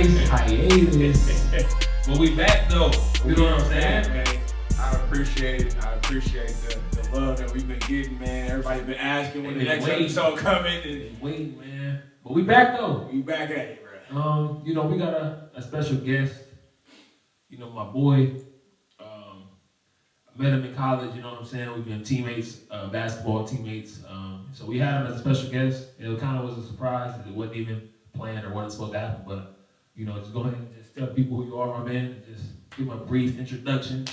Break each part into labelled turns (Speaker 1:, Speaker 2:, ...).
Speaker 1: nice hiatus. But we back though. You know what I'm saying?
Speaker 2: Man, I appreciate it. I appreciate the love that we've been getting, man. Everybody's been asking when the next episode coming. And
Speaker 1: wait, man. But we back though.
Speaker 2: We back at it, bro.
Speaker 1: You know, we got a special guest. You know, my boy. I met him in college, you know what I'm saying? We've been teammates, basketball teammates. So we had him as a special guest. It kind of was a surprise. It wasn't even planned or wasn't supposed to happen. But, you know, just go ahead and just tell people who you are, my man. And just give him a brief introduction.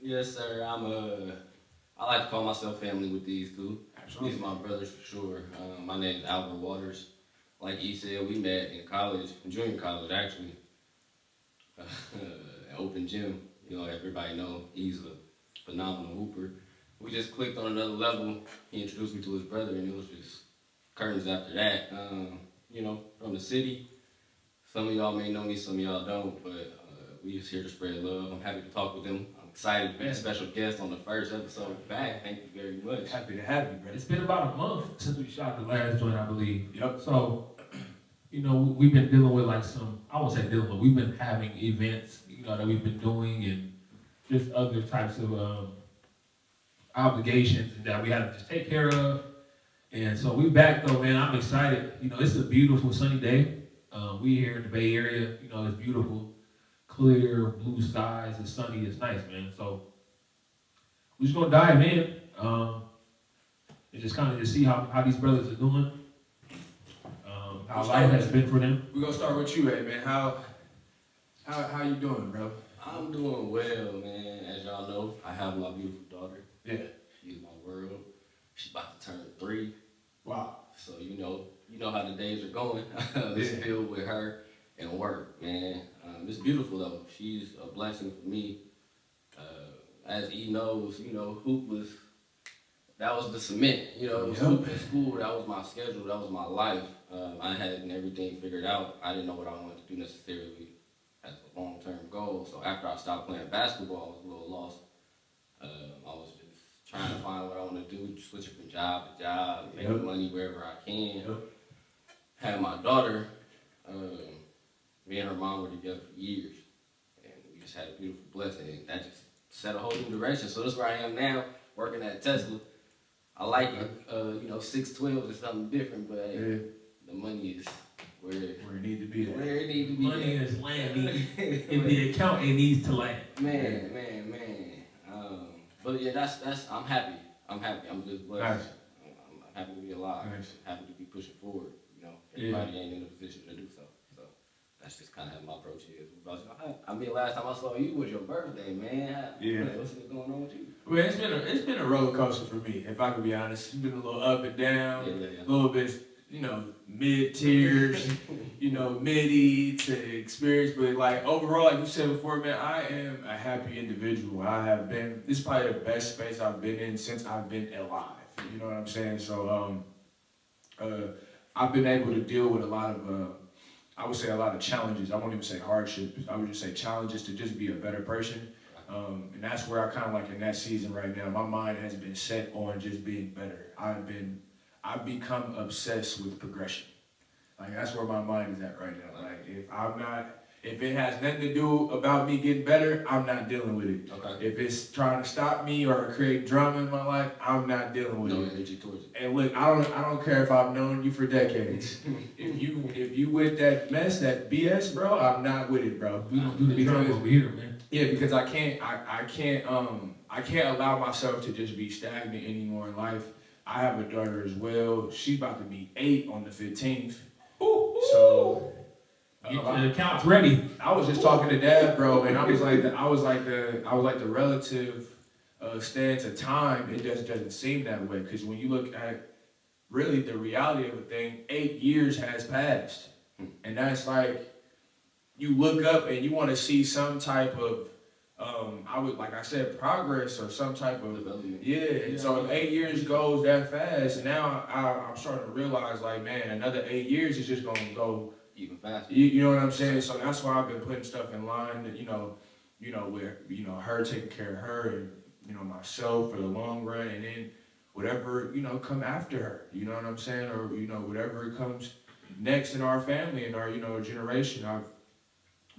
Speaker 3: Yes, sir. I like to call myself family with these two.
Speaker 2: Absolutely.
Speaker 3: These are my brothers for sure. My name is Albert Waters. Like he said, we met in college, junior college actually. Open gym. You know, everybody know he's a phenomenal hooper. We just clicked on another level. He introduced me to his brother, and it was just curtains after that. You know, from the city. Some of y'all may know me, some of y'all don't, but we just here to spread love. I'm happy to talk with him. I'm excited to be a special guest on the first episode back. Thank you very much.
Speaker 2: Happy to have you, bro.
Speaker 1: It's been about a month since we shot the last joint, I believe.
Speaker 2: Yep.
Speaker 1: So, you know, we've been dealing with like I won't say dealing with, we've been having events, you know, that we've been doing and just other types of obligations that we have to just take care of. And so we back though, man. I'm excited. You know, it's a beautiful sunny day. We here in the Bay Area, you know, it's beautiful, clear, blue skies, it's sunny, it's nice, man. So we're just gonna dive in and just kind of just see how these brothers are doing, how life has been for them.
Speaker 2: We're gonna start with you, man. How you doing, bro?
Speaker 3: I'm doing well, man. As y'all know, I have my beautiful daughter.
Speaker 2: Yeah.
Speaker 3: She's my world. She's about to turn 3.
Speaker 2: Wow.
Speaker 3: So you know how the days are going. It's filled with her and work, man. It's beautiful though. She's a blessing for me. As E knows, you know, that was the cement. You know, it was hoop in school. That was my schedule. That was my life. I had everything figured out. I didn't know what I wanted to do necessarily as a long-term goal. So after I stopped playing basketball, I was a little lost. I was just trying to find what I want to do, switching from job to job, making money wherever I can. Had my daughter, me and her mom were together for years, and we just had a beautiful blessing, and that just set a whole new direction. So that's where I am now, working at Tesla. I like it. You know, 612 is something different, but the money is where it needs to be. Where it needs to be.
Speaker 1: Money is landing in the account. It needs to land.
Speaker 3: Man. But yeah, that's. I'm happy. I'm just blessed.
Speaker 2: Nice.
Speaker 3: I'm happy to be alive.
Speaker 2: Nice.
Speaker 3: Happy to be pushing forward. You know, everybody ain't in a position to do so. So that's just kind of how my approach is. I mean, last time I saw you was your birthday, man. What's been going on with you?
Speaker 2: Well, it's been a roller coaster for me, if I can be honest. It's been a little up and down, a little bit, you know, mid-tiers, you know, midi to experience. But like overall, like you said before, man, I am a happy individual. This is probably the best space I've been in since I've been alive. You know what I'm saying? So I've been able to deal with a lot of, I would say a lot of challenges. I won't even say hardships. I would just say challenges to just be a better person. And that's where I kind of like in that season right now. My mind has been set on just being better. I've become obsessed with progression. Like that's where my mind is at right now. Like if it has nothing to do about me getting better, I'm not dealing with it.
Speaker 3: Okay.
Speaker 2: If it's trying to stop me or create drama in my life, I'm not dealing with it.
Speaker 3: No energy towards it.
Speaker 2: And look, I don't care if I've known you for decades. if you with that mess, that BS, bro, I'm not with it, bro.
Speaker 1: We don't do the drama over here, man.
Speaker 2: Yeah, because I can't allow myself to just be stagnant anymore in life. I have a daughter as well. She's about to be 8 on the 15th. So
Speaker 1: get the accounts ready.
Speaker 2: I was just talking to Dad, bro, and I was like the relative stance of time. It just doesn't seem that way because when you look at really the reality of a thing, 8 years has passed, and that's like you look up and you want to see some type of like I said, progress or some type of
Speaker 3: development.
Speaker 2: And so if 8 years goes that fast, and now I'm starting to realize like, man, another 8 years is just gonna go
Speaker 3: even faster.
Speaker 2: You know what I'm saying? So that's why I've been putting stuff in line that, you know, where, you know, her taking care of her and, you know, myself for the long run, and then whatever, you know, come after her. You know what I'm saying? Or, you know, whatever comes next in our family and our, you know, generation.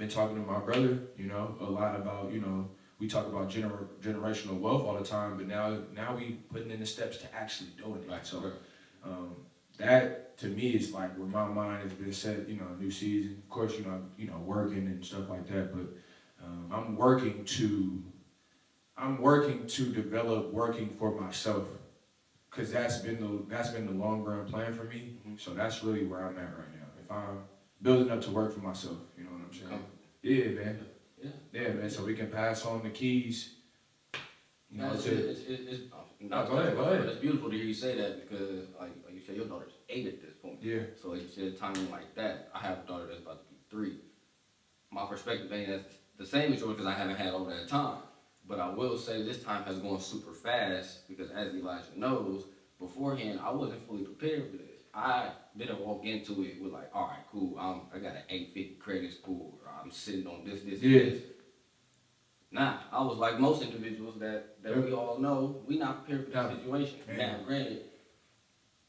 Speaker 2: been talking to my brother, you know, a lot about, you know, we talk about generational wealth all the time, but now we putting in the steps to actually doing it.
Speaker 3: Right.
Speaker 2: So that to me is like where my mind has been set, you know, new season. Of course, you know, working and stuff like that, but I'm working to develop working for myself, because that's been the long run plan for me.
Speaker 3: Mm-hmm.
Speaker 2: So that's really where I'm at right now. If I'm building up to work for myself, you know what I'm saying? Yeah, man. Yeah, man. So we can pass on the keys. You know,
Speaker 3: It's
Speaker 2: go ahead.
Speaker 3: It's beautiful to hear you say that, because like you said, your daughter's 8 at this point.
Speaker 2: Yeah.
Speaker 3: So like you said, timing like that. I have a daughter that's about to be 3. My perspective ain't as the same as yours, because I haven't had all that time. But I will say this time has gone super fast, because as Elijah knows, beforehand I wasn't fully prepared for this. I didn't walk into it with like, all right, cool, I got an 850 credit score, or I'm sitting on this, and this. Nah, I was like most individuals that we all know, we not prepared for that situation. Now, granted,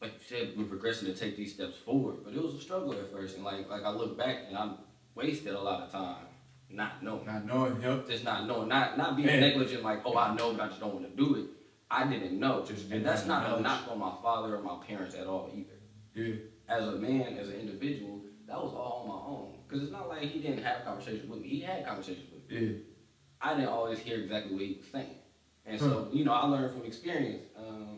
Speaker 3: like you said, we're progressing to take these steps forward, but it was a struggle at first, and like I look back and I wasted a lot of time not knowing.
Speaker 2: Yep.
Speaker 3: Just not knowing, not being negligent, like, oh, I know, but I just don't want to do it. I didn't know. And that's not a knock on my father or my parents at all either.
Speaker 2: Yeah.
Speaker 3: As a man, as an individual, that was all on my own. Because it's not like he didn't have conversations with me. He had conversations with me.
Speaker 2: Yeah.
Speaker 3: I didn't always hear exactly what he was saying. And so, you know, I learned from experience,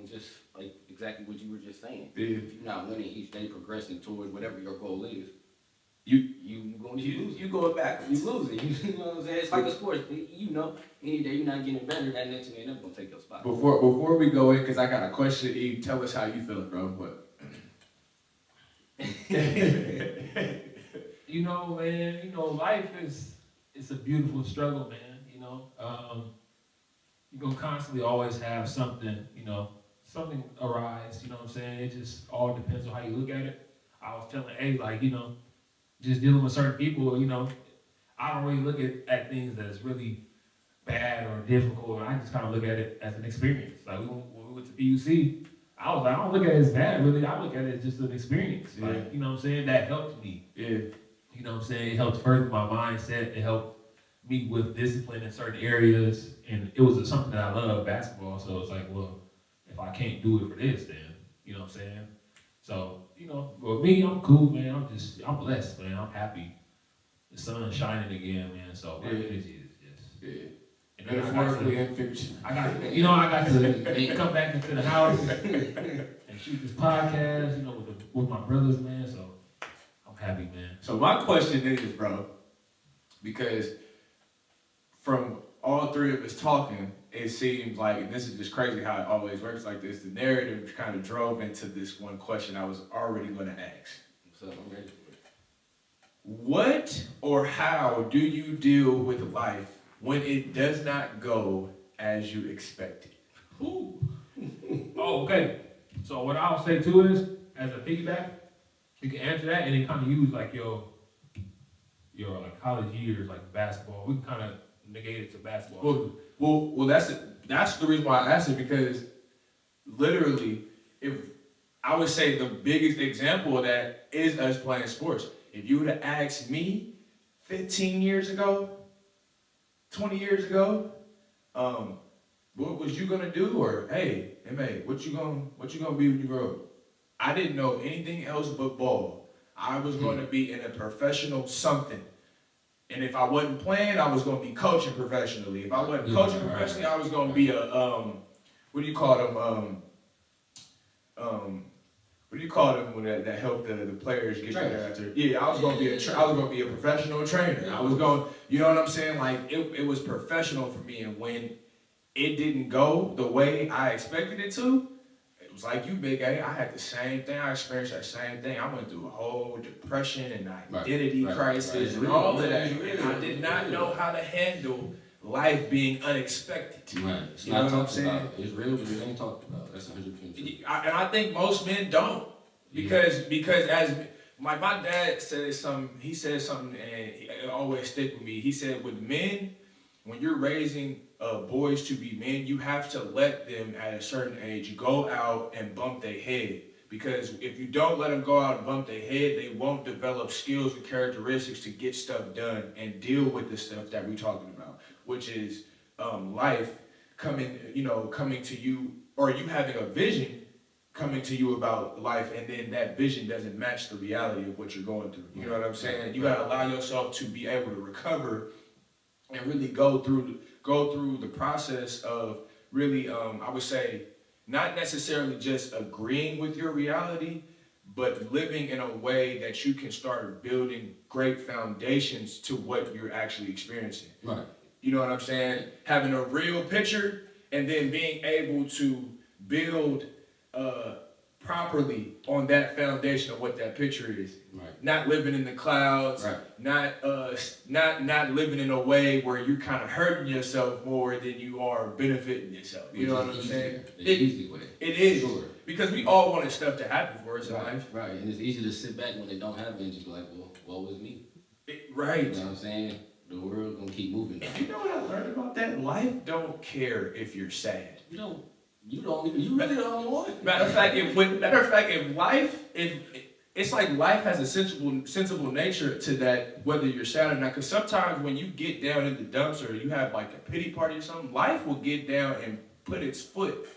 Speaker 3: just like exactly what you were just saying.
Speaker 2: Yeah.
Speaker 3: If you're not winning each day, progressing towards whatever your goal is, you going backwards. You losing. You know what I'm saying? It's like a sport. You know, any day you're not getting better, that next man never gonna take your spot.
Speaker 2: Before we go in, because I got a question, Eve, tell us how you feeling, bro. What?
Speaker 1: You know, man, you know, life it's a beautiful struggle, man. You know, you're gonna constantly always have something, you know, something arise. You know what I'm saying? It just all depends on how you look at it. I was telling A, like, you know, just dealing with certain people, you know, I don't really look at things that's really bad or difficult. I just kind of look at it as an experience. Like when we went to PUC, I was like, I don't look at it as bad, really. I look at it as just an experience.
Speaker 2: Yeah.
Speaker 1: Like, you know what I'm saying? That helped me.
Speaker 2: Yeah.
Speaker 1: You know what I'm saying? It helped further my mindset. It helped me with discipline in certain areas. And it was something that I love, basketball. So it's like, well, if I can't do it for this, then, you know what I'm saying? So, you know, for me, I'm cool, man. I'm blessed, man. I'm happy. The sun's shining again, man. So my energy is just.
Speaker 2: Yeah.
Speaker 1: And then
Speaker 2: Metaphorically and figuratively.
Speaker 1: I got to come back into the house and shoot this podcast, you know, with my brothers, man. So I'm happy, man.
Speaker 2: So my question is, bro, because from all three of us talking, it seems like, and this is just crazy how it always works like this, the narrative kind of drove into this one question I was already going to ask.
Speaker 3: So I'm ready for it.
Speaker 2: What or how do you deal with life when it does not go as you expected?
Speaker 1: Ooh. Oh, okay. So what I'll say too is, as a piggyback, you can answer that and then kind of use like your like college years, like basketball. We can kind of negate it to basketball.
Speaker 2: Well, that's the reason why I asked it, because literally, if I would say the biggest example of that is us playing sports. If you would have asked me 15 years ago, 20 years ago, what was you gonna do? Or hey, what you gonna be when you grow up? I didn't know anything else but ball. I was gonna be in a professional something. And if I wasn't playing, I was going to be coaching professionally. If I wasn't coaching professionally, I was going to be a, what do you call them? What do you call them when that help the players get better after? Yeah, I was going to be a professional trainer. I was going, you know what I'm saying? Like it was professional for me. And when it didn't go the way I expected it to, it was like you, Big A. I had the same thing. I experienced that same thing. I went through a whole depression and identity crisis and all of that. And I did not know how to handle life being unexpected.
Speaker 3: Right. It's
Speaker 2: You
Speaker 3: not
Speaker 2: know what I'm
Speaker 3: talked
Speaker 2: saying?
Speaker 3: about. It's real, but it ain't talked about. That's 100% true.
Speaker 2: And I think most men don't. Because as my dad said something, he said something and it always stick with me. He said with men, when you're raising boys to be men, you have to let them at a certain age go out and bump their head. Because if you don't let them go out and bump their head, they won't develop skills and characteristics to get stuff done and deal with the stuff that we're talking about, which is life coming to you, or you having a vision coming to you about life, and then that vision doesn't match the reality of what you're going through. You know what I'm saying? You gotta allow yourself to be able to recover and really go through the process of really, I would say, not necessarily just agreeing with your reality, but living in a way that you can start building great foundations to what you're actually experiencing.
Speaker 3: Right.
Speaker 2: You know what I'm saying? Having a real picture and then being able to build properly on that foundation of what that picture is.
Speaker 3: Right.
Speaker 2: Not living in the clouds.
Speaker 3: Right.
Speaker 2: Not living in a way where you're kind of hurting yourself more than you are benefiting yourself. You know what I'm saying?
Speaker 3: It's easy way.
Speaker 2: It is.
Speaker 3: Sure.
Speaker 2: Because we all wanted stuff to happen for us in life.
Speaker 3: Right. And it's easy to sit back when they don't have it and just be like, well, what was me?
Speaker 2: Right.
Speaker 3: You know what I'm saying? The world gonna keep moving.
Speaker 2: You know what I learned about that? Life don't care if you're sad.
Speaker 3: You really don't want.
Speaker 2: Matter of fact, it's like life has a sensible nature to that, whether you're sad or not. Because sometimes when you get down in the dumps or you have like a pity party or something, life will get down and put its foot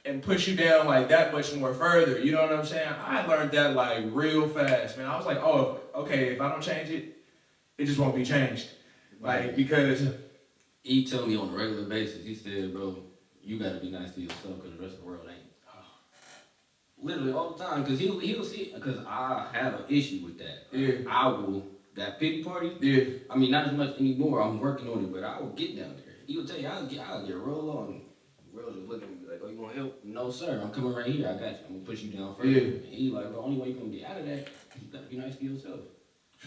Speaker 2: and push you down like that much more further. You know what I'm saying? I learned that like real fast, man. I was like, oh, okay, if I don't change it, it just won't be changed. Like, because
Speaker 3: he told me on a regular basis, he said, bro, you gotta be nice to yourself because the rest of the world ain't. Literally all the time, because he'll see, because I have an issue with that.
Speaker 2: Yeah.
Speaker 3: That pity party,
Speaker 2: yeah.
Speaker 3: I mean, not as much anymore, I'm working on it, but I will get down there. He will tell you, I'll get roll on. Bro just looking at me like, oh, you want help? No, sir, I'm coming right here, I got you. I'm gonna push you down first.
Speaker 2: Yeah.
Speaker 3: And he like, the only way you're gonna get out of that, you gotta be nice to yourself.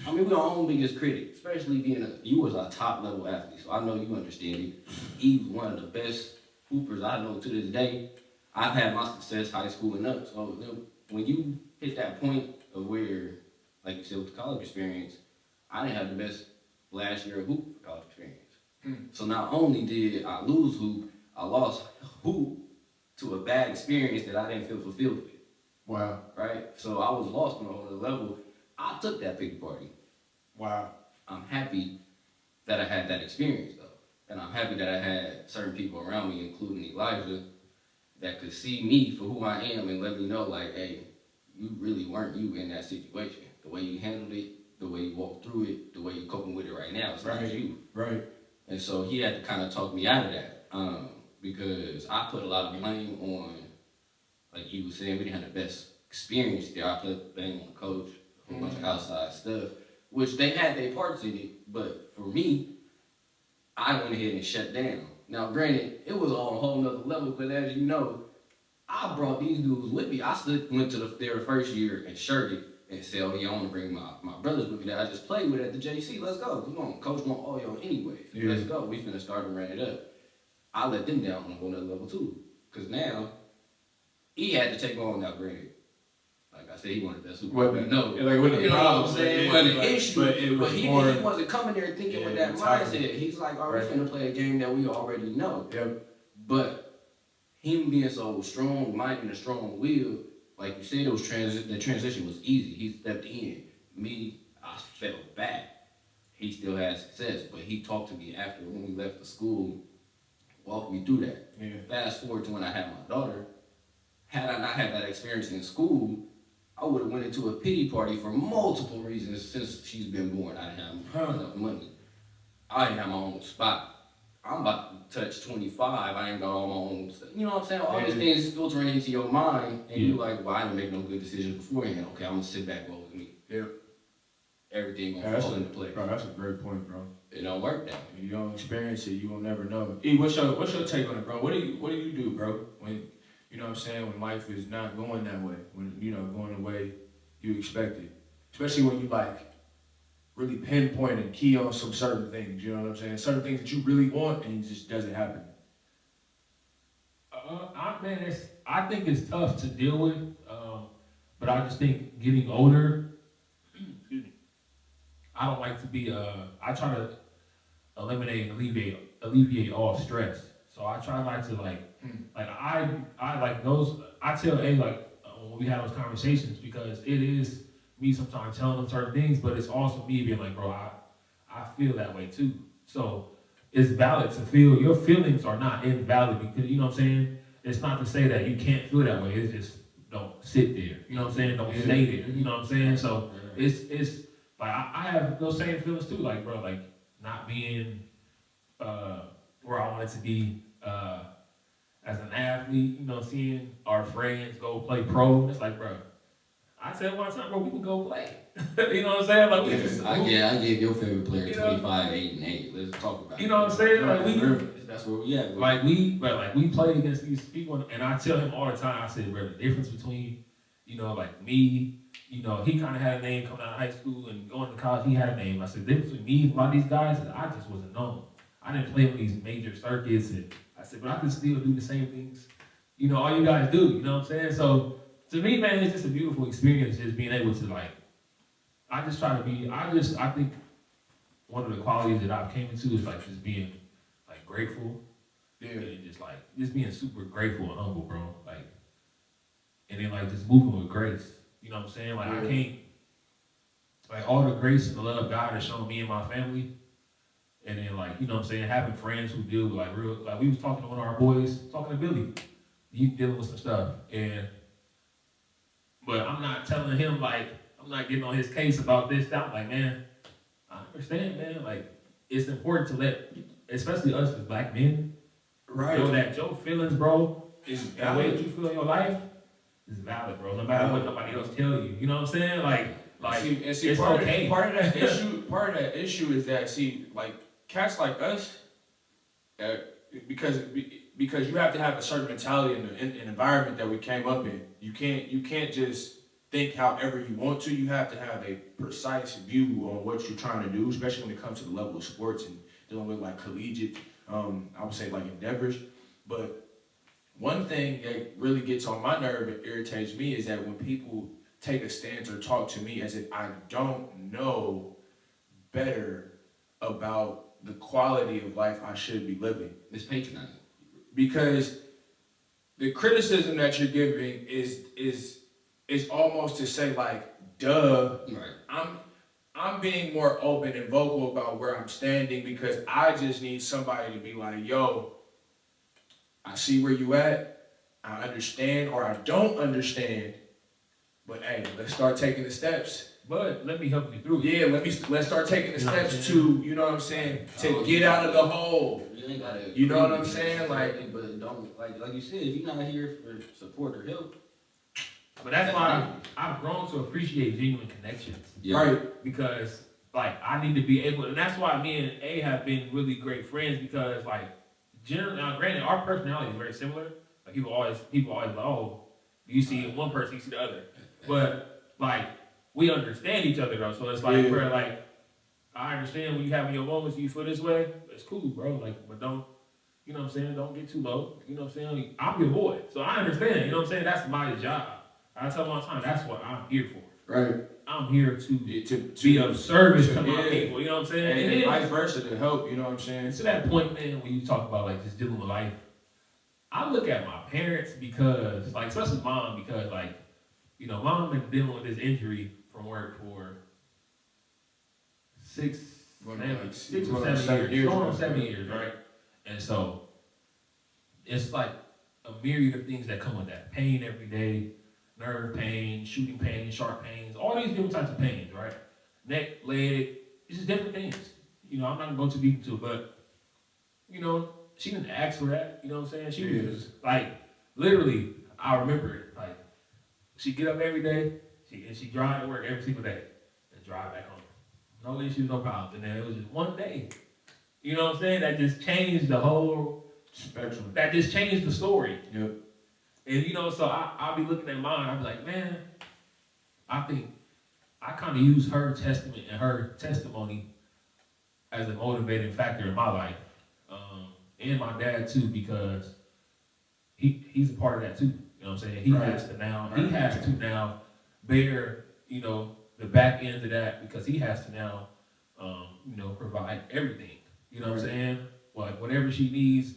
Speaker 3: I mean, we're our own biggest critic, especially you was a top level athlete, so I know you understand it. He's one of the best hoopers I know to this day. I've had my success high school and up, so when you hit that point of where, like you said with the college experience, I didn't have the best last year of hoop for college experience. So not only did I lose hoop, I lost hoop to a bad experience that I didn't feel fulfilled with.
Speaker 2: Wow.
Speaker 3: Right? So I was lost on a whole other level. I took that pity party.
Speaker 2: Wow.
Speaker 3: I'm happy that I had that experience though. And I'm happy that I had certain people around me, including Elijah, that could see me for who I am and let me know like, hey, you really weren't you in that situation. The way you handled it, the way you walked through it, the way you're coping with it right now, it's not you.
Speaker 2: Right.
Speaker 3: And so he had to kind of talk me out of that because I put a lot of blame on, like he was saying, we didn't have the best experience there. I put blame on the coach, a whole bunch of outside stuff, which they had their parts in it, but for me, I went ahead and shut down. Now, granted, it was on a whole nother level, but as you know, I brought these dudes with me. I went to their first year and shirted and said, oh yeah, I want to bring my brothers with me that I just played with at the JC. Let's go. Come on, coach want all y'all anyway.
Speaker 2: Yeah.
Speaker 3: Let's go. We finna start and ran it up. I let them down on a whole nother level too. Because now, he had to take on now, granted. Like I said, he wanted that super.
Speaker 2: What,
Speaker 3: no,
Speaker 2: like,
Speaker 3: you know what I'm saying? It wasn't an issue,
Speaker 2: but
Speaker 3: he wasn't coming there thinking with that mindset. He's like, oh, we're finna play a game that we already know.
Speaker 2: Yep.
Speaker 3: But him being so strong-minded and strong-willed, like you said, the transition was easy. He stepped in. Me, I fell back. He still had success, but he talked to me after when we left the school, walked me through that.
Speaker 2: Yeah.
Speaker 3: Fast forward to when I had my daughter. Had I not had that experience in school, I would have went into a pity party for multiple reasons since she's been born. I didn't have enough money. I didn't have my own spot. I'm about to touch 25. I ain't got all my own stuff. You know what I'm saying? All these things filtering into your mind, and you like, well, I didn't make no good decisions beforehand. Okay, I'm gonna sit back, roll with me.
Speaker 2: Yep.
Speaker 3: Everything gonna fall into place.
Speaker 2: Bro, that's a great point, bro.
Speaker 3: It don't work that way.
Speaker 2: If you don't experience it, you will never know. E, what's your take on it, bro? What do you do, bro? When you know what I'm saying, when life is not going that way, when going the way you expected, especially when you like really pinpoint and key on some certain things. You know what I'm saying? Certain things that you really want and it just doesn't happen.
Speaker 1: I think it's tough to deal with, but I just think getting older, I don't like to be. I try to eliminate and alleviate all stress. So I try not to like I like those. I tell like when we have those conversations, because it is me sometimes telling them certain things, but it's also me being like, bro, I feel that way too. So it's valid to feel. Your feelings are not invalid, because, you know what I'm saying? It's not to say that you can't feel that way. It's just don't sit there. You know what I'm saying? Don't stay there. You know what I'm saying? So it's like I have those same feelings too. Like, bro, like not being where I wanted to be as an athlete. You know, seeing our friends go play pro. It's like, bro, I said one time, bro, we can go play. You know what I'm saying? Like, we just,
Speaker 3: I gave your favorite player 25, 8, and 8. Let's talk about it.
Speaker 1: You know what I'm saying? Like,
Speaker 3: that's where we at.
Speaker 1: Like we play against these people, and I tell him all the time. I said, bro, the difference between, you know, like me, you know, he kind of had a name coming out of high school and going to college. He had a name. I said, the difference between me and a lot of these guys is I just wasn't known. I didn't play with these major circuits, and I said, but I can still do the same things, you know, all you guys do. You know what I'm saying? So to me, man, it's just a beautiful experience, just being able to, like, I just try to be. I think one of the qualities that I've came into is like just being like grateful. Yeah, and just being super grateful and humble, bro. Like, and then like just moving with grace. You know what I'm saying? Like, I can't, like, all the grace and the love God has shown me and my family. And then, like, you know what I'm saying, having friends who deal with like real, like we was talking to one of our boys, talking to Billy, he dealing with some stuff, but I'm not telling him, like, I'm not getting on his case about this, that. I'm like, man, I understand, man. Like, it's important to let, especially us as black men, know that your feelings, bro, is the way that you feel in your life is valid, bro. No matter what nobody else tell you. You know what I'm saying? Like
Speaker 2: see,
Speaker 1: it's
Speaker 2: part
Speaker 1: okay.
Speaker 2: Part of that issue is that, see, like, cats like us, because you have to have a certain mentality in the environment that we came up in. You can't just think however you want to. You have to have a precise view on what you're trying to do, especially when it comes to the level of sports and dealing with like collegiate, I would say like endeavors. But one thing that really gets on my nerve and irritates me is that when people take a stance or talk to me as if I don't know better about the quality of life I should be living.
Speaker 3: It's patronizing.
Speaker 2: Because the criticism that you're giving is almost to say, like, duh.
Speaker 3: Right.
Speaker 2: I'm being more open and vocal about where I'm standing, because I just need somebody to be like, yo, I see where you at, I understand or I don't understand, but hey, let's start taking the steps.
Speaker 1: But let me help you through it.
Speaker 2: Yeah, let's start taking the steps to, you know what I'm saying, to get out of the hole.
Speaker 3: You ain't gotta.
Speaker 2: You know what I'm saying? Like,
Speaker 3: but don't, like you said, if you're not here for support or help.
Speaker 1: But that's why I've grown to appreciate genuine connections.
Speaker 3: Yeah.
Speaker 2: Right.
Speaker 1: Because, like, I need to be able, and that's why me and A have been really great friends, because, like, generally, now granted, our personality is very similar. Like, people always like, oh, you see one person, you see the other. But, like, we understand each other, though. So it's like, bro, like, I understand when you having your moments, you feel this way. It's cool, bro. Like, but don't, you know what I'm saying? Don't get too low. You know what I'm saying? I'm your boy. So I understand. You know what I'm saying? That's my job. I tell them all the time, that's what I'm here for.
Speaker 2: Right.
Speaker 1: I'm here to be of service to my people. You know what I'm saying?
Speaker 2: And vice versa, to help. You know what I'm saying?
Speaker 1: And to that point, man, when you talk about, like, just dealing with life, I look at my parents because, like, especially mom, because, like, you know, mom been dealing with this injury from work for 6 or 7 years. Going on 7 years, right? And so it's like a myriad of things that come with that. Pain every day, nerve pain, shooting pain, sharp pains, all these different types of pains, right? Neck, leg, it's just different things. You know, I'm not gonna go too deep into it, but, you know, she didn't ask for that, you know what I'm saying? She was just, like, literally, I remember it. Like, she get up every day, she drive to work every single day, and drive back home. No issues, no problems. And then it was just one day, you know what I'm saying? That just changed the whole spectrum. That just changed the story.
Speaker 2: Yep.
Speaker 1: And, you know, so I'll be looking at mine, I'll be like, man, I think I kind of use her testament and her testimony as a motivating factor in my life. And my dad too, because he's a part of that too. You know what I'm saying? He has to now bear, you know, the back end of that, because he has to now, you know, provide everything. You know what I'm saying? Like, whatever she needs,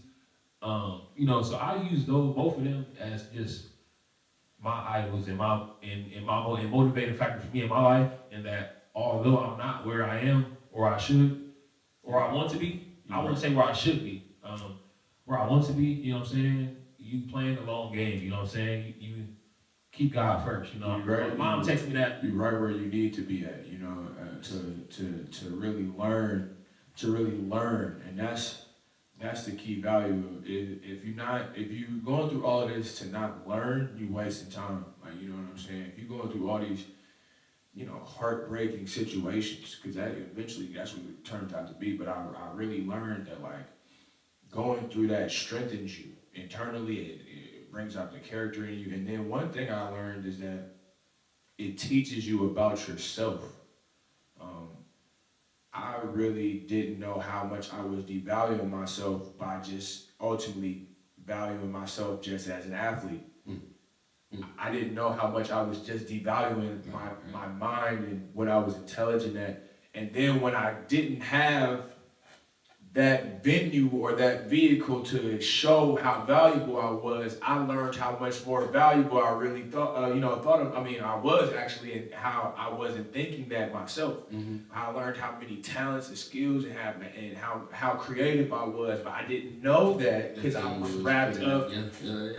Speaker 1: you know, so I use both of them as just my idols and and motivating factors for me in my life, and that although I'm not where I am or I should or I want to be, I wouldn't say where I should be. Where I want to be, you know what I'm saying? You playing the long game, you know what I'm saying? You keep God first, you know.
Speaker 2: Right.
Speaker 1: My mom texted me that.
Speaker 2: You're right where you need to be at, you know, to really learn, and that's the key value. If you going through all of this to not learn, you wasting time. Like, you know what I'm saying? If you're going through all these, you know, heartbreaking situations, because that eventually that's what it turns out to be. But I really learned that, like, going through that strengthens you internally. It brings out the character in you. And then one thing I learned is that it teaches you about yourself. I really didn't know how much I was devaluing myself by just ultimately valuing myself just as an athlete. I didn't know how much I was just devaluing my mind and what I was intelligent at. And then when I didn't have that venue or that vehicle to show how valuable I was, I learned how much more valuable I really thought of. I mean, I was actually, and how I wasn't thinking that myself. I learned how many talents and skills it had, and how creative I was, but I didn't know that because I was wrapped up.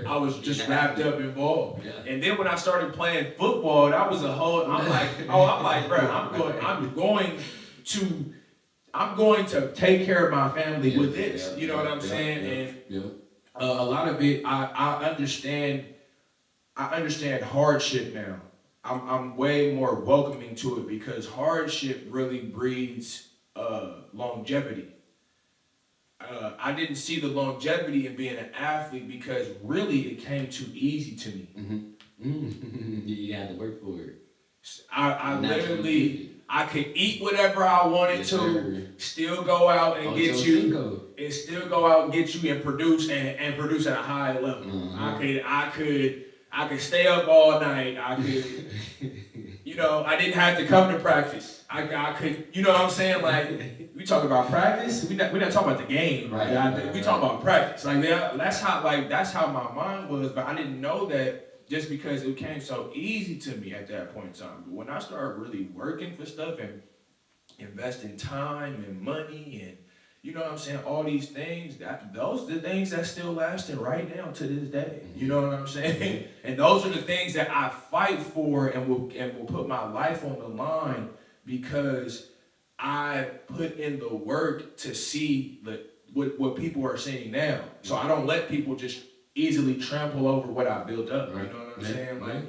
Speaker 2: I was just wrapped up involved. And then when I started playing football, that was a whole. I'm like, bro, I'm going to take care of my family with this. You know what I'm saying? And a lot of it, I understand hardship now. I'm way more welcoming to it because hardship really breeds longevity. I didn't see the longevity in being an athlete because really it came too easy to me.
Speaker 3: You had to work for it.
Speaker 2: I literally, I could eat whatever I wanted to, still go out and get you, and produce and produce at a high level. I could stay up all night. I could, you know, I didn't have to come to practice. I could, you know what I'm saying? Like, we talk about practice. We not talking about the game, right? We talking about practice. Like, that's how my mind was. But I didn't know that. Just because it came so easy to me at that point in time. But when I started really working for stuff and investing time and money and, you know what I'm saying, all these things, those are the things that still lasting right now to this day. You know what I'm saying? And those are the things that I fight for and will put my life on the line because I put in the work to see what people are seeing now. So I don't let people just easily trample over what I built up. You know what I'm saying? Like,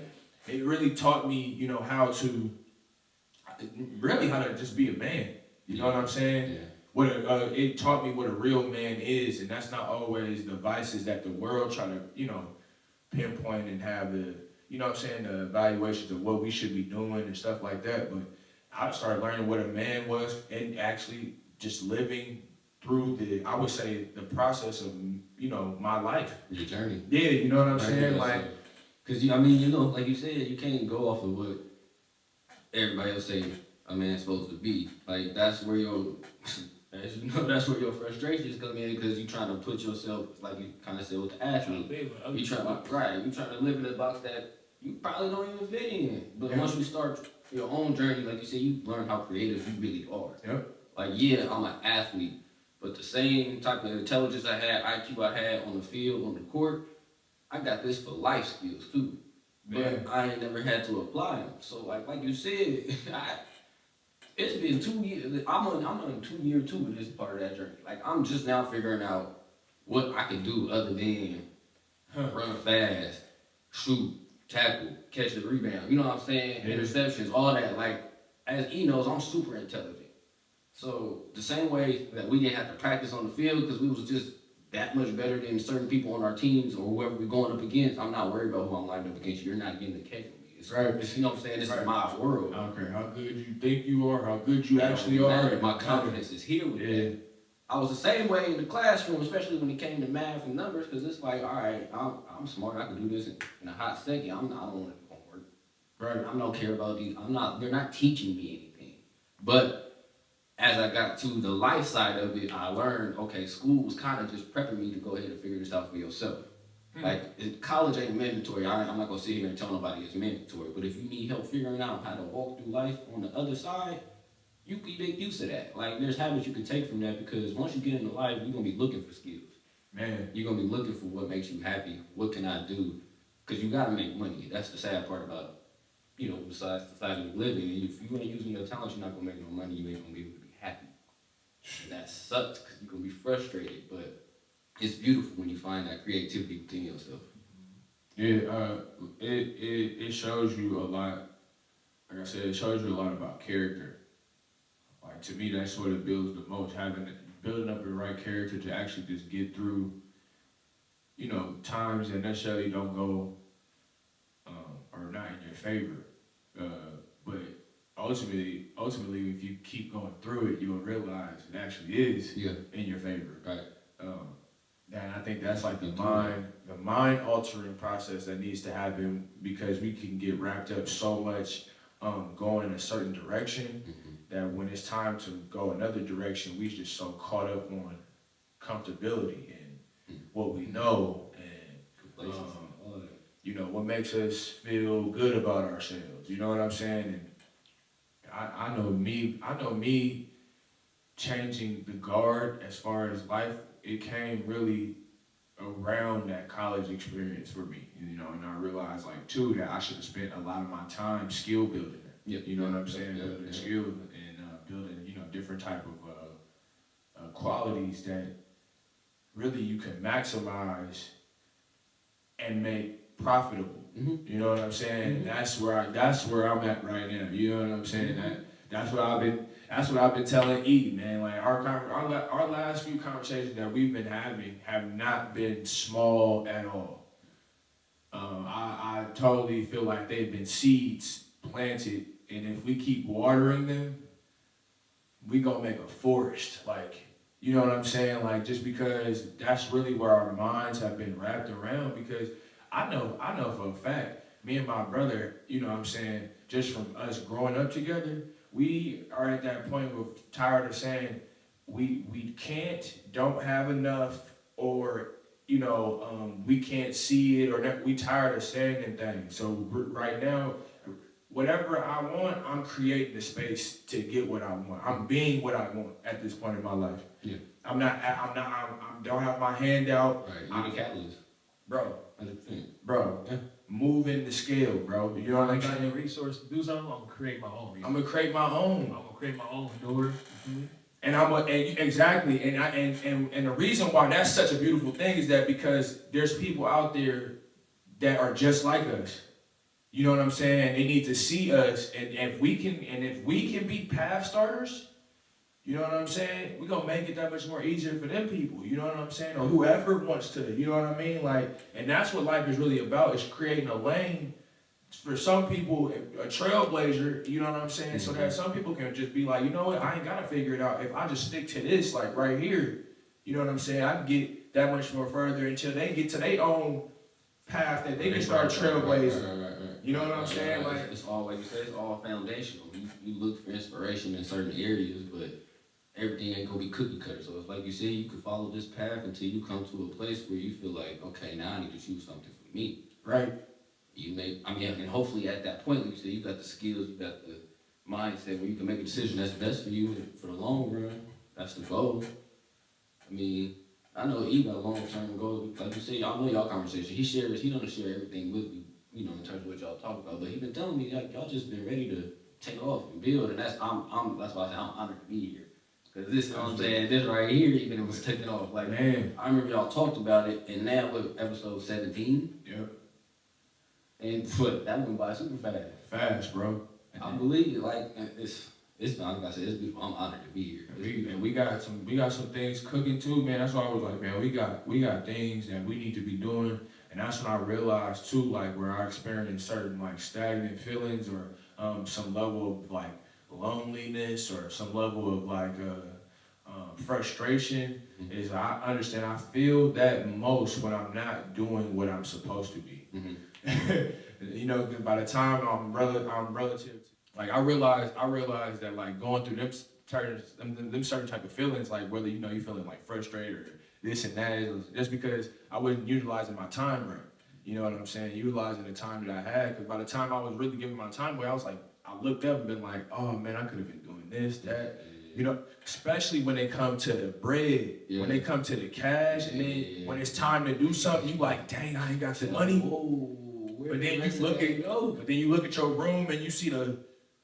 Speaker 2: it really taught me, you know, how to just be a man. You know what I'm saying? It taught me what a real man is, and that's not always the vices that the world try to, you know, pinpoint and have the, you know what I'm saying, the evaluations of what we should be doing and stuff like that. But I started learning what a man was and actually just living through I would say, the process of, you know, my life.
Speaker 3: Your journey.
Speaker 2: Yeah, you know what I'm saying? Like,
Speaker 3: because, you know, like you said, you can't go off of what everybody else say a man's supposed to be. Like, that's where as you know, that's where your frustrations come in because you're trying to put yourself, like you kind of said with the athlete, you're trying to live in a box that you probably don't even fit in. But once you start your own journey, like you said, you learn how creative you really are. Like, yeah, I'm an athlete. But the same type of intelligence I had, IQ I had on the field, on the court, I got this for life skills too. But I ain't never had to apply them. So like you said, it's been 2 years. I'm on 2 year 2 of this part of that journey. Like, I'm just now figuring out what I can do other than run fast, shoot, tackle, catch the rebound. You know what I'm saying? Interceptions, all that. Like, as he knows, I'm super intelligent. So the same way that we didn't have to practice on the field because we was just that much better than certain people on our teams or whoever we're going up against, I'm not worried about who I'm lined up against. You're not getting the catch with me. It's right. You know what I'm saying? This is my world.
Speaker 2: I don't care how good you think you are, how good you actually are.
Speaker 3: My confidence is here with that. I was the same way in the classroom, especially when it came to math and numbers, because it's like, all right, I'm smart. I can do this in a hot second. I don't want it to work. Right. I don't care about these. They're not teaching me anything. But as I got to the life side of it, I learned, okay, school was kind of just prepping me to go ahead and figure this out for yourself. Like, college ain't mandatory. I'm not gonna sit here and tell nobody it's mandatory. But if you need help figuring out how to walk through life on the other side, you can get used to that. Like, there's habits you can take from that because once you get into life, you're gonna be looking for skills.
Speaker 2: Man,
Speaker 3: You're gonna be looking for what makes you happy. What can I do? Because you gotta make money. That's the sad part about, besides society we live in. If you ain't using your talents, you're not gonna make no money. You ain't gonna be able to be happy. And that sucks because you're gonna be frustrated. But it's beautiful when you find that creativity within yourself.
Speaker 2: yeah, it shows you a lot. Like I said, it shows you a lot about character. Like, to me, that's what it builds the most. Building up the right character to actually just get through, times that necessarily don't go or not in your favor. But ultimately, if you keep going through it, you'll realize it actually is in your favor.
Speaker 3: Right.
Speaker 2: And I think that's like the mind altering process that needs to happen because we can get wrapped up so much going in a certain direction that when it's time to go another direction, we just so caught up on comfortability and what we know and what makes us feel good about ourselves. You know what I'm saying? And I know me changing the guard as far as life, it came really around that college experience for me, and I realized too that I should have spent a lot of my time skill building. You know what I'm saying? Building skills and building different type of qualities that really you can maximize and make profitable. You know what I'm saying? That's where I'm at right now. You know what I'm saying? That's what I've been telling E, man. Like our last few conversations that we've been having have not been small at all. I totally feel like they've been seeds planted, and if we keep watering them, we gonna make a forest. You know what I'm saying? Just because that's really where our minds have been wrapped around. Because I know for a fact, me and my brother, you know what I'm saying, just from us growing up together, we are at that point where we're tired of saying we don't have enough, or we can't see it, or that we tired of saying them things. So right now, whatever I want, I'm creating the space to get what I want. I'm being what I want at this point in my life.
Speaker 3: Yeah.
Speaker 2: I don't have my hand out.
Speaker 3: Right. You're the catalyst.
Speaker 2: Bro.
Speaker 3: 100%.
Speaker 2: Bro. Yeah. Moving the scale, bro. You know what I'm saying?
Speaker 1: If I got the resource to do something, I'm gonna create my own resource.
Speaker 2: I'm gonna create my own.
Speaker 1: I'm gonna create my own door.
Speaker 2: And exactly, and the reason why that's such a beautiful thing is that because there's people out there that are just like us. You know what I'm saying? They need to see us, and if we can be path starters, you know what I'm saying? We're gonna make it that much more easier for them people. You know what I'm saying? Or whoever wants to. You know what I mean? And that's what life is really about: is creating a lane for some people, a trailblazer. You know what I'm saying? So that some people can just be like, you know what? I ain't gotta figure it out. If I just stick to this, right here, you know what I'm saying? I can get that much more further until they get to their own path that they can start trailblazing.
Speaker 3: Right.
Speaker 2: You know what I'm saying?
Speaker 3: It's all, like you said, it's all foundational. You look for inspiration in certain areas, but everything ain't gonna be cookie cutter. So it's like you said, you can follow this path until you come to a place where you feel like, okay, now I need to choose something for me.
Speaker 2: Right.
Speaker 3: And hopefully at that point, like you said, you got the skills, you got the mindset where you can make a decision that's best for you for the long run. That's the goal. I know he got long-term goals. Like you said, y'all know y'all conversation. He doesn't share everything with me, in terms of what y'all talk about. But he been telling me, like, y'all just been ready to take off and build, and that's why I say I'm honored to be here. Cause this, you know what I'm saying, this right here, even it was taking off. Like,
Speaker 2: man,
Speaker 3: I remember y'all talked about it, and now with episode 17.
Speaker 2: Yep.
Speaker 3: And that went by super fast.
Speaker 2: Fast, bro.
Speaker 3: I believe it. Like, it's like I said, it's beautiful. I'm honored to be here.
Speaker 2: And we got some things cooking too, man. That's why I was like, man, we got things that we need to be doing. And that's when I realized too, where I experienced certain stagnant feelings or some level of loneliness or some level of frustration. Mm-hmm. Is I understand I feel that most when I'm not doing what I'm supposed to be. Mm-hmm. By the time I'm relative to, I realized that going through them certain type of feelings, whether you feeling frustrated or this and that. It was just because I wasn't utilizing my time right. You know what I'm saying? Utilizing the time that I had. Because by the time I was really giving my time away, I was like, I looked up and been like, oh man, I could have been doing this, that. You know, especially when they come to the bread, when they come to the cash, and then when it's time to do something, you like, dang, I ain't got the money. But then you look at your room and you see the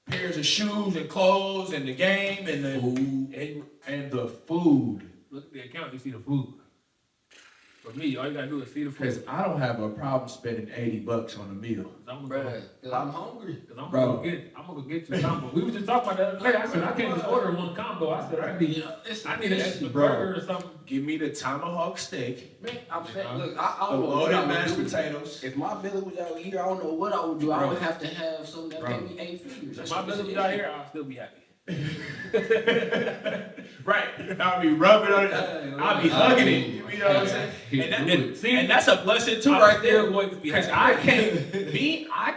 Speaker 2: pairs of shoes and clothes and the game and the food and the food.
Speaker 1: Look at the account, you see the food. For me, all you gotta do is see the food.
Speaker 2: Because I don't have a problem spending $80 on a meal.
Speaker 3: Cause I'm hungry.
Speaker 1: Cause I'm gonna get you a combo. We were just talking about that. I said I can't just order one combo. I said I need an extra burger or something.
Speaker 2: Give me the tomahawk steak.
Speaker 3: Man, I'm saying, look, I
Speaker 2: The
Speaker 3: don't know what
Speaker 2: loaded
Speaker 3: I would
Speaker 2: mashed
Speaker 3: do.
Speaker 2: potatoes.
Speaker 3: If my belly was out here, I don't know what I would do. I would have to have something that paid me 8 figures.
Speaker 1: If my belly was out here, I'll still be happy.
Speaker 2: Right. I'll be rubbing on it. I'll be hugging it. You know what I'm saying? And that's a blessing too, right there. Because I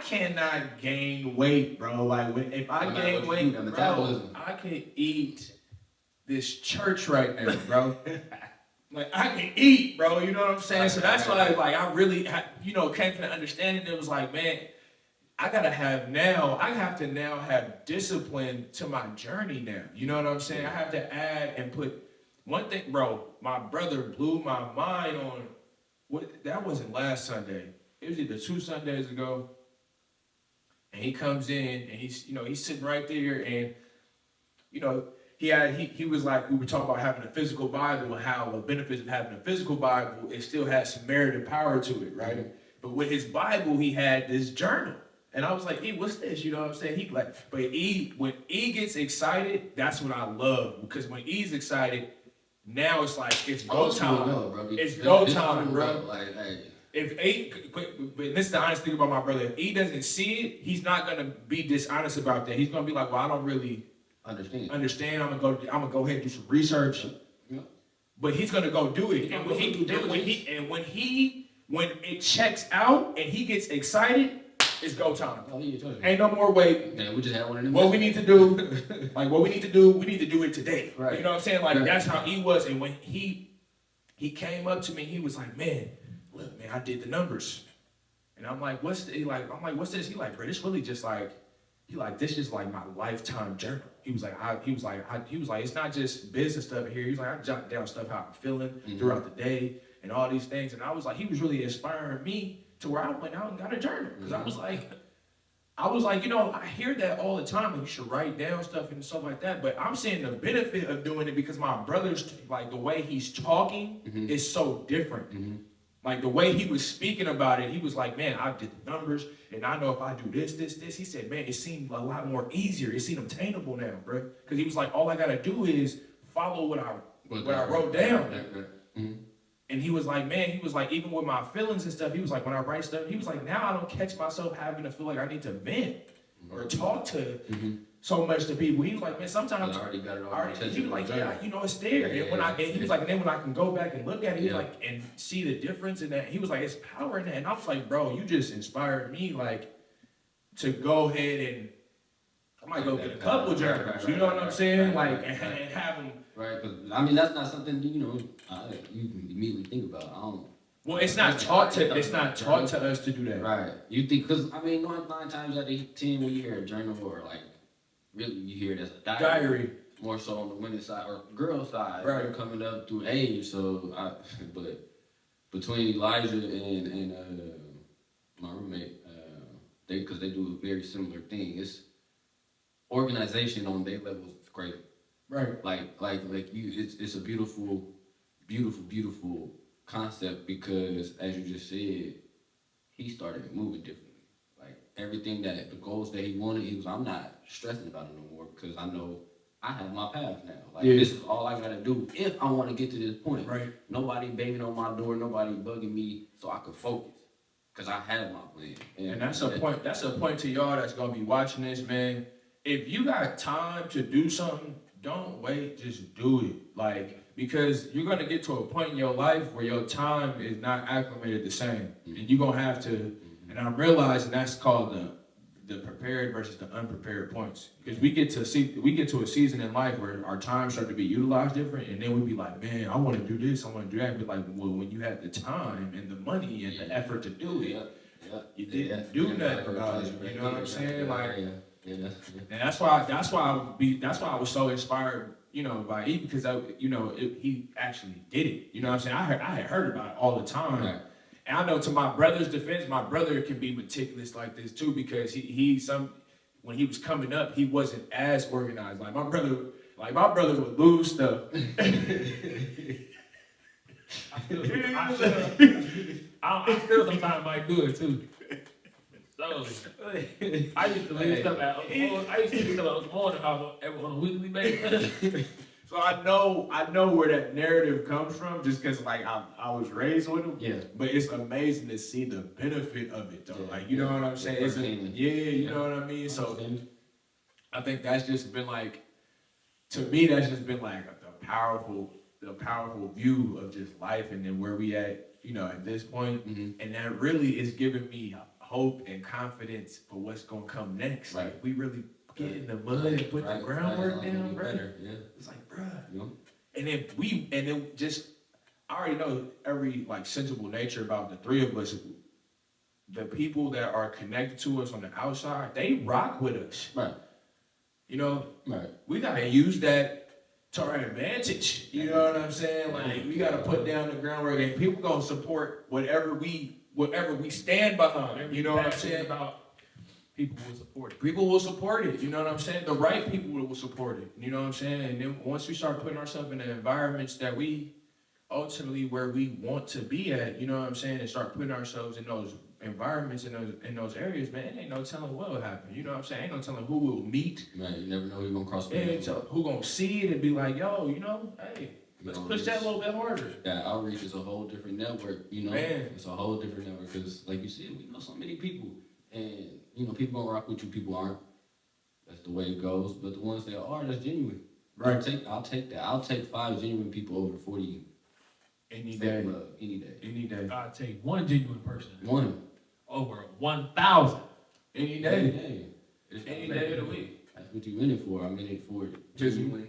Speaker 2: cannot gain weight, bro. Like if I gain weight, bro, I can eat this church right now, bro. Like I can eat, bro. You know what I'm saying? So that's why, like, I really, came to the understanding. It was like, man, I have to now have discipline to my journey now. You know what I'm saying? I have to add and put one thing, bro. My brother blew my mind on that wasn't last Sunday. It was either 2 Sundays ago. And he comes in and he's sitting right there and, he was like, we were talking about having a physical Bible and how the benefits of having a physical Bible, it still has some merit and power to it, right? Mm-hmm. But with his Bible, he had this journal. And I was like, E, what's this? You know what I'm saying? When E gets excited, that's what I love. Because when E's excited, now it's like, it's go time. It's go time, bro.
Speaker 3: Like, hey.
Speaker 2: If E, but this is the honest thing about my brother. If E doesn't see it, he's not going to be dishonest about that. He's going to be like, well, I don't really understand. I'm going to go ahead and do some research. Yeah. But he's going to go do it. And when it checks out and he gets excited, it's go time. Ain't no more waiting.
Speaker 3: Yeah, we just had one of them.
Speaker 2: What we need to do, we need to do it today. Right. You know what I'm saying? Like, that's how he was. And when he came up to me, he was like, man, look, man, I did the numbers. And I'm like, what's this? He like, bro, this really just like, this is like my lifetime journal. He was like, it's not just business stuff here. He was like, I jot down stuff how I'm feeling throughout the day and all these things. And I was like, he was really inspiring me to where I went out and got a journal. Because I was like, I hear that all the time, and you should write down stuff and stuff like that. But I'm seeing the benefit of doing it because my brother's, like, the way he's talking is so different. Mm-hmm. Like, the way he was speaking about it, he was like, man, I did the numbers, and I know if I do this. He said, man, it seemed a lot more easier. It seemed obtainable now, bro. Because he was like, all I got to do is follow what I wrote down. Mm-hmm. And he was like, man, even with my feelings and stuff, he was like, when I write stuff, he was like, now I don't catch myself having to feel like I need to vent or talk to so much to people. He was like, man, sometimes
Speaker 3: I already got it all.
Speaker 2: He was like, yeah, it's there. And he was like, and then when I can go back and look at it, he was like, and see the difference in that. He was like, it's power in that. And I was like, bro, you just inspired me, like, to go ahead and I might go get a couple of journals. You know what I'm saying? Like, and have them.
Speaker 3: Right, because I mean that's not something you can immediately think about.
Speaker 2: Well, it's not taught to us to do that.
Speaker 3: Right. You think because I mean 9 times out of 10 when you hear a journal or like really you hear it as a diary. More so on the women's side or girl side. Right. They're coming up through age. So but between Elijah and my roommate, because they do a very similar thing. It's organization on their levels is great.
Speaker 2: Right.
Speaker 3: Like you, it's a beautiful concept because as you just said, he started moving differently. Like everything that the goals that he wanted, I'm not stressing about it no more because I know I have my path now. Like this is all I gotta do if I want to get to this point. Right. Nobody banging on my door, nobody bugging me, so I can focus because I have my plan. And
Speaker 2: that's a point. That's a point to y'all that's gonna be watching this, man. If you got time to do something, don't wait, just do it. Like, because you're going to get to a point in your life where your time is not acclimated the same. And you're going to have to, and I'm realizing that's called the prepared versus the unprepared points. Because we get to a season in life where our time start to be utilized different, and then we be like, man, I want to do this, I want to do that. But like, well, when you had the time and the money and the effort to do it, you didn't do nothing about it. You know what I'm saying? Like, and that's why I was so inspired, you know, by E, because he actually did it. You know what I'm saying? I had heard about it all the time. Right. And I know, to my brother's defense, my brother can be meticulous like this too, because when he was coming up, he wasn't as organized. Like my brother would lose stuff.
Speaker 1: I still sometimes might do it too. So I used to leave stuff at Oklahoma house on a weekly basis.
Speaker 2: So I know where that narrative comes from, just because like I was raised with him. Yeah. But it's amazing to see the benefit of it though. Yeah. Like, you know what I'm saying? You know what I mean? So I think that's just been like, to me, that's just been like the powerful view of just life, and then where we at, you know, at this point. Mm-hmm. And that really is giving me hope and confidence for what's gonna come next. Right. Like, we really get in the mud and put the groundwork down, bro. Yeah. It's like, bro. Yeah. And then just, I already know every like sensible nature about the three of us. The people that are connected to us on the outside, they rock with us. Right. You know, right. We gotta use that to our advantage. You know what I'm saying? Like, we gotta put down the groundwork, and people gonna support whatever we stand behind. You know what I'm saying? About
Speaker 1: people will support it.
Speaker 2: People will support it. You know what I'm saying? The right people will support it. You know what I'm saying? And then once we start putting ourselves in the environments that we ultimately where we want to be at, you know what I'm saying, and start putting ourselves in those environments, in those areas, man, ain't no telling what will happen. You know what I'm saying? Ain't no telling who we'll meet.
Speaker 3: Man, you never know who you're gonna cross.
Speaker 2: Who gonna see it and be like, yo, you know, hey, let's push that a little bit harder.
Speaker 3: That outreach is a whole different network, you know. Man. It's a whole different network, because like you said, we know so many people, and you know, people gonna rock with you, people aren't. That's the way it goes. But the ones that are, that's genuine. Right. I'll take that. I'll take 5 genuine people over 40.
Speaker 2: Any day.
Speaker 1: Any day. I'll take 1 genuine person.
Speaker 3: 1.
Speaker 1: Over 1,000.
Speaker 2: Any day. Any day of the week.
Speaker 3: That's what you in it for. I'm in it for genuine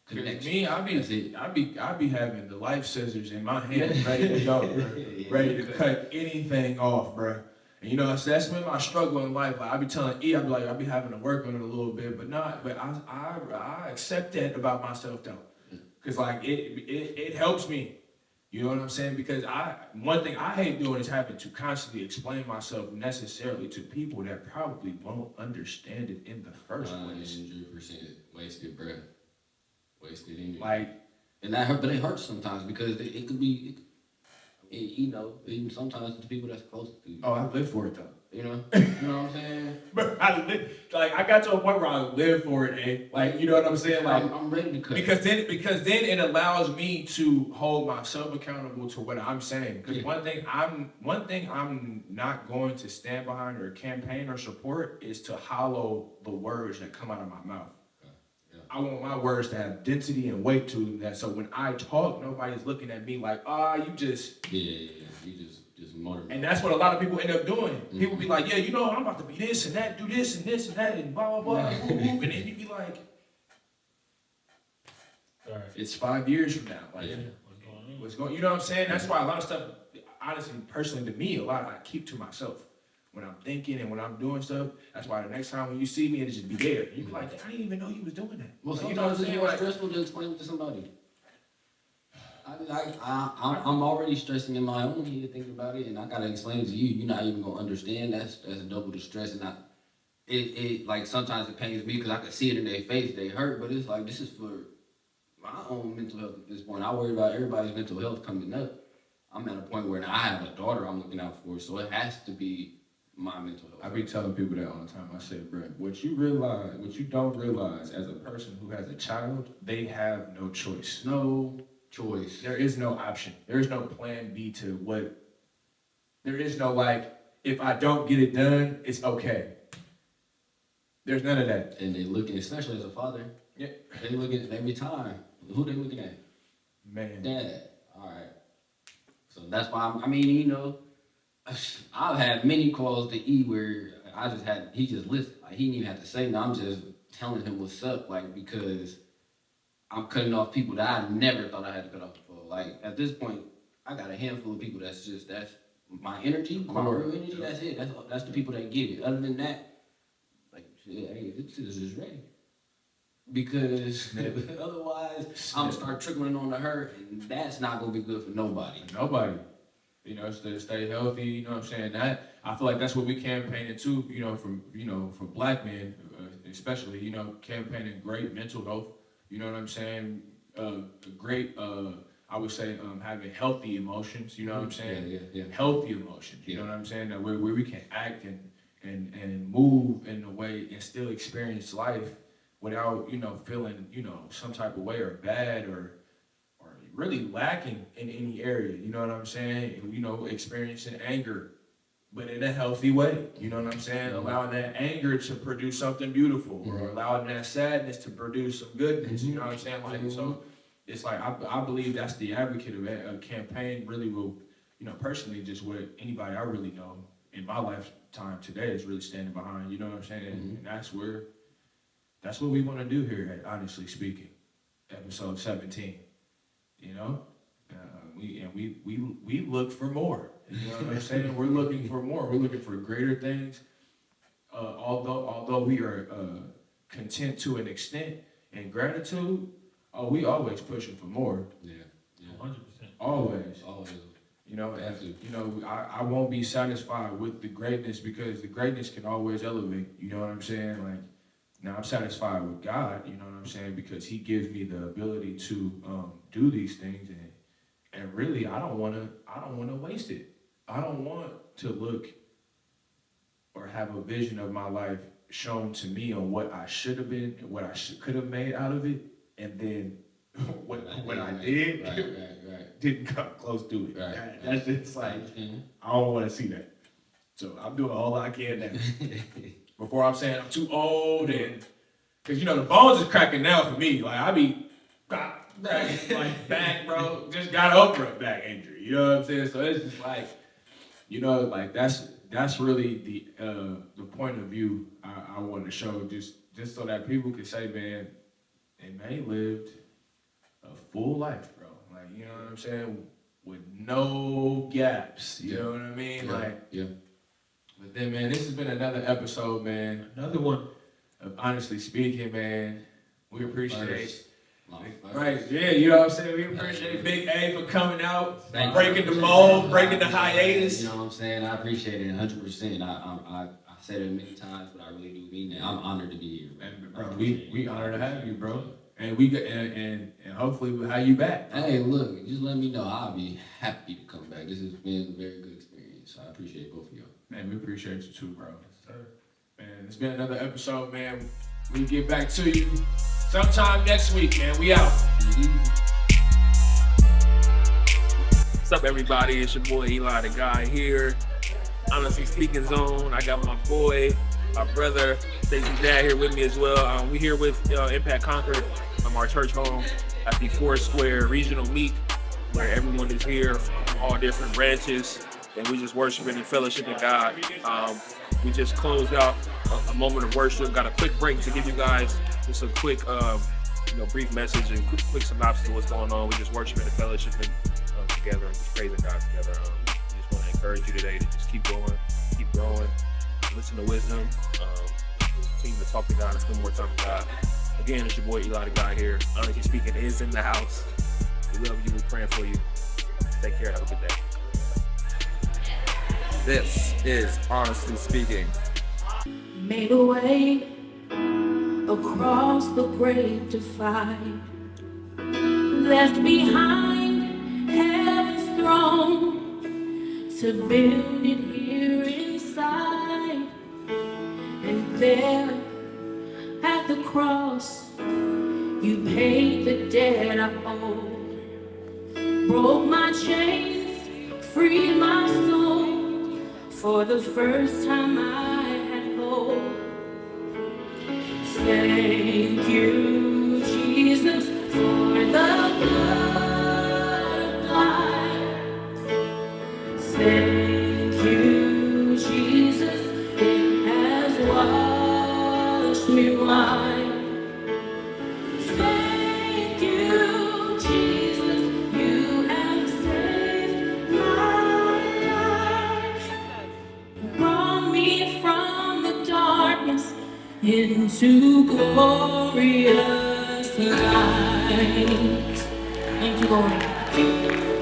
Speaker 3: connection.
Speaker 2: Me, I be having the life scissors in my hand, ready to go, bro. Ready to cut anything off, bro. And you know, that's been my struggle in life. Like, I be telling E, I be like, I be having to work on it a little bit, but I accept that about myself though, because like it helps me. You know what I'm saying? Because one thing I hate doing is having to constantly explain myself necessarily to people that probably won't understand it in the first place.
Speaker 3: 100% wasted breath, wasted energy.
Speaker 2: Like,
Speaker 3: and that hurt, but it hurts sometimes, because it could be. You know, even sometimes the people that's close to you.
Speaker 2: Oh, I live for it though.
Speaker 3: You know what I'm saying?
Speaker 2: But I got to a point where I live for it, and like, you know what I'm saying? Like,
Speaker 3: I'm ready to cut.
Speaker 2: Because then it allows me to hold myself accountable to what I'm saying. Because one thing I'm not going to stand behind or campaign or support is to hollow the words that come out of my mouth. Yeah. I want my words to have density and weight to them, that so when I talk, nobody's looking at me like, you just
Speaker 3: you just motivate.
Speaker 2: And that's what a lot of people end up doing. Mm-hmm. People be like, yeah, you know, I'm about to be this and that, do this and this and that, and blah, blah, blah, and then you be like, all right, it's 5 years from now. Like, what's going on? You know what I'm saying? That's why a lot of stuff, honestly, personally to me, a lot I keep to myself. When I'm thinking and when I'm doing stuff, that's why the next time when you see me, it'll just be there. You be like, I didn't even know you was doing that.
Speaker 3: Well, sometimes it's more stressful to explain it to somebody. I'm already stressing in my own head thinking about it, and I gotta explain it to you. You're not even gonna understand. That's double the stress, and it like sometimes it pains me because I can see it in their face. They hurt, but it's like, this is for my own mental health at this point. I worry about everybody's mental health coming up. I'm at a point where now I have a daughter I'm looking out for, so it has to be my mental health.
Speaker 2: I be telling people that all the time. I say, bro, what you don't realize as a person who has a child, they have no choice.
Speaker 3: No choice.
Speaker 2: There is no option. There is no plan B to what. There is no like, if I don't get it done, it's okay. There's none of that.
Speaker 3: And they looking, especially as a father, they looking at every time. Who they looking at?
Speaker 2: Man.
Speaker 3: Dad. All right. So that's why I mean, you know, I've had many calls to E where he just listened. Like, he didn't even have to say no. I'm just telling him what's up, like, because I'm cutting off people that I never thought I had to cut off before. Like, at this point, I got a handful of people that's my energy, my real energy, that's it. That's the people that get it. Other than that, like, shit, hey, this is just ready. Because otherwise, I'm gonna start trickling on to her, and that's not gonna be good for nobody.
Speaker 2: Nobody. You know, stay healthy, you know what I'm saying? That, I feel like that's what we campaigning too, for black men, especially, campaigning great mental health, you know what I'm saying? Great, I would say, having healthy emotions, you know what I'm saying?
Speaker 3: Yeah.
Speaker 2: Healthy emotions, you know what I'm saying? That where we can act and move in a way and still experience life without, feeling, some type of way or bad or really lacking in any area, you know what I'm saying? Experiencing anger, but in a healthy way, you know what I'm saying? Allowing that anger to produce something beautiful, or allowing that sadness to produce some goodness, you know what I'm saying? Like, so it's like, I believe that's the advocate of a campaign really will, personally, just what anybody I really know in my lifetime today is really standing behind, you know what I'm saying? And that's what we want to do here at Honestly Speaking, episode 17. We look for more. You know what I'm saying? We're looking for more. We're looking for greater things. Although we are content to an extent and gratitude, we always pushing for more.
Speaker 3: Yeah.
Speaker 1: 100%.
Speaker 2: Always.
Speaker 3: Absolutely.
Speaker 2: I won't be satisfied with the greatness, because the greatness can always elevate. You know what I'm saying? Like, now I'm satisfied with God, you know what I'm saying, because He gives me the ability to do these things, and really I don't want to waste it. I don't want to look or have a vision of my life shown to me on what I should have been and what I could have made out of it, and then what I did didn't come close to it.
Speaker 3: Right.
Speaker 2: That's just like, I don't want to see that. So I'm doing all I can now. Before I'm saying I'm too old, and because the bones is cracking now for me. Like, I be like back, bro. Just got over a back injury. You know what I'm saying? So it's just like, like that's really the point of view I want to show, just so that people can say, man, and they lived a full life, bro. Like, you know what I'm saying? With no gaps. You know what I mean?
Speaker 3: Yeah.
Speaker 2: But then, man, this has been another episode, man. Another one of Honestly Speaking, man. We appreciate Right, yeah, you know what I'm saying? We appreciate Big A for coming out, breaking the mold, breaking the hiatus.
Speaker 3: You know what I'm saying? I appreciate it 100%. I said it many times, but I really do mean that. I'm honored to be here, bro.
Speaker 2: And bro, we honored to have you, bro. And and hopefully we'll have you back.
Speaker 3: Hey, look, just let me know. I'll be happy to come back. This has been a very good experience. So I appreciate both of y'all.
Speaker 2: Man, we appreciate you too, bro. Yes, sir. Man, it's been another episode, man. We get back to you sometime next week, man. We out.
Speaker 1: What's up, everybody? It's your boy Eli, the guy here. Honestly Speaking Zone. I got my boy, my brother, Stacey's dad here with me as well. We here with Impact Concord, our church home at the Forest Square Regional Meet, where everyone is here from all different branches, and we just worshiping and fellowshipping God. We just closed out a moment of worship. Got a quick break to give you guys just a quick, brief message and quick synopsis of what's going on. We just worshiping and fellowshipping together and just praising God together. We just want to encourage you today to just keep going, keep growing, listen to wisdom, continue to talk to God and spend more time with God. Again, it's your boy Eli, the guy here. Honestly Speaking is in the house. We love you. We're praying for you. Take care. Have a good day.
Speaker 4: This is Honestly Speaking.
Speaker 5: Made a way across the great divide, left behind heaven's throne to build it here inside. And there at the cross, you paid the debt I owed, broke my chains, freed my soul. For the first time I had hope. Thank you, Jesus, for the blood applied. Thank you, Jesus, it has washed me white. Thank you, Jesus, you have saved my life. Brought me from the darkness into glorious light. Thank you, Lord.